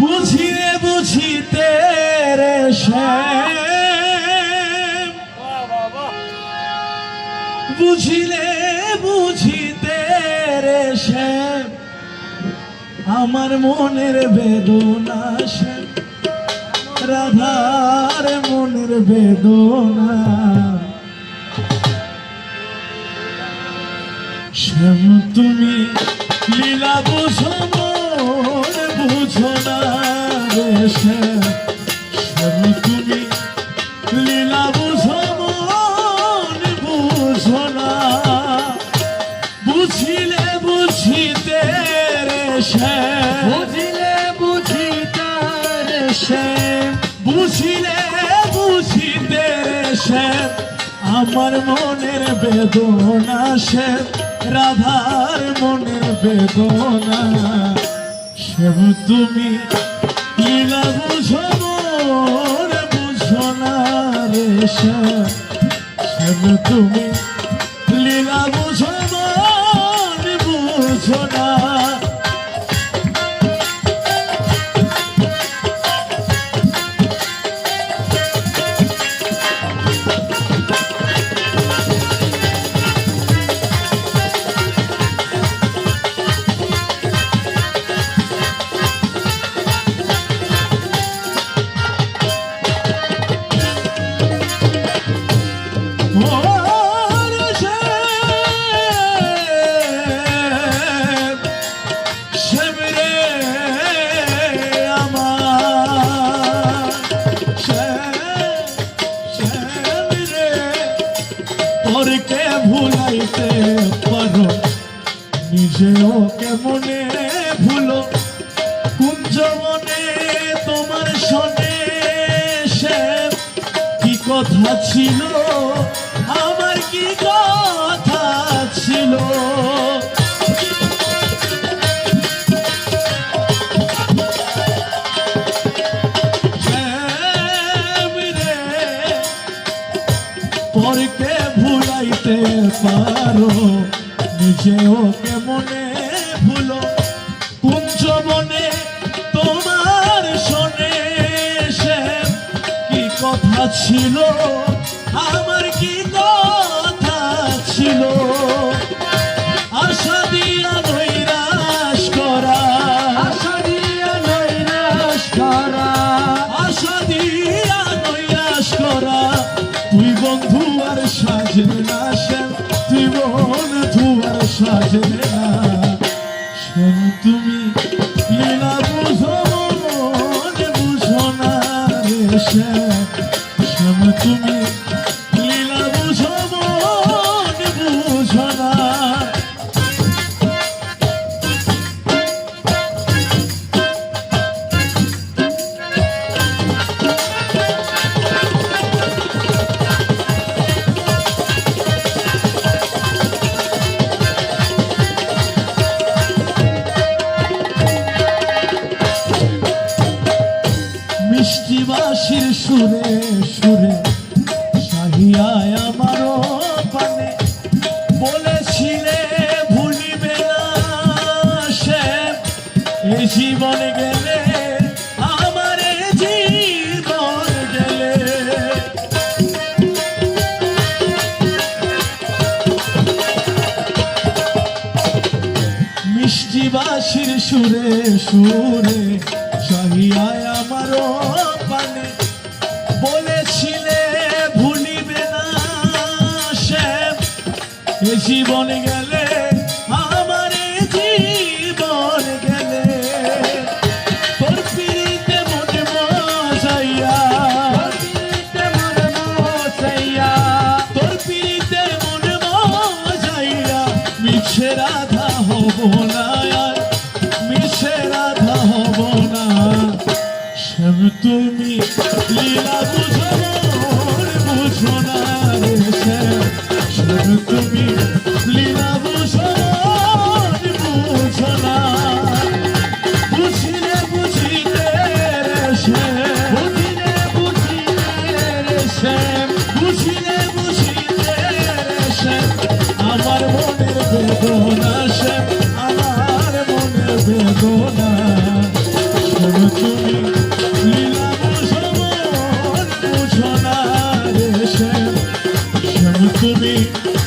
বুঝিলে বুঝিতে রে শ্যাম, বুঝিলে বুঝিতে রে শ্যাম, আমার মনের বেদনা শ্যাম, রাধার মনের বেদনা। শ্যাম তুমি লীলা বুঝো মন বুঝো না রে শ্যাম, শ্যাম তুমি লীলা বুঝো মন বুঝো না। বুঝিলে বুঝিতে রে শ্যাম, বুঝিলে বুঝিতে রে শ্যাম, বুঝিলে বুঝিতে রে শ্যাম, আমার মনের বেদনা শ্যাম, রাধার মনের বেদনা। শ্যাম তুমি লীলা বুঝো মন বুঝো না রে শ্যাম, শ্যাম তুমি লীলা বুঝো মন বুঝো না। কে ভুলাইতে পারো নিজেও কেমনে ভুলো, কুঞ্জ মনে তোমার শোনে শ্যাম, কি কথা ছিল আমার কি কথা ছিল। পরকে ভুলাইতে পারো নিজেও কেমনে ভুলো, কুঞ্জ মনে তোমার শোনে শ্যাম, কি কথা ছিল আমার কি কথা ছিল। আশা দিয়া নৈরাশ করা, আশা দিয়া নৈরাশ করা, আশা দিয়া নৈরাশ করা, তুই বন্ধু আর সাজে না শ্যাম, তুই বন্ধু আর সাজে না। শ্যাম তুমি লীলা বুঝো মন বুঝো না রে শ্যাম, শ্যাম তুমি লীলা বুঝো মন বুঝো না। মিষ্টি বাঁশির সুরে সুরে সাহিয়ায় আমারও পানে, বলেছিলে ভুলিবে না শ্যাম, এই জীবন গেলে আমার জীবন গেলে। মিষ্টি বাঁশির সুরে সুরে সাহিয়ায় আমারও পানে, বলেছিলে ভুলিবে না শ্যাম, এ জীবন গেলে আমার জীবন গেলে। তোর পিড়িতে মনে মজাইয়া, তোর পিড়িতে মনে মজাইয়া, মিছে রাধা হব না আর, মিছে রাধা হব না। শ্যাম তুমি লীলা বুঝো মন বুঝো না রে শ্যাম, শ্যাম তুমি লীলা বুঝো মন বুঝো না। বুঝিলে বুঝিতে রে শ্যাম, বুঝিলে বুঝিতে রে শ্যাম, বুঝিলে বুঝিতে রে শ্যাম, আমার মনের বেদনা শ্যাম, আমার মনের বেদনা। শ্যাম বুঝি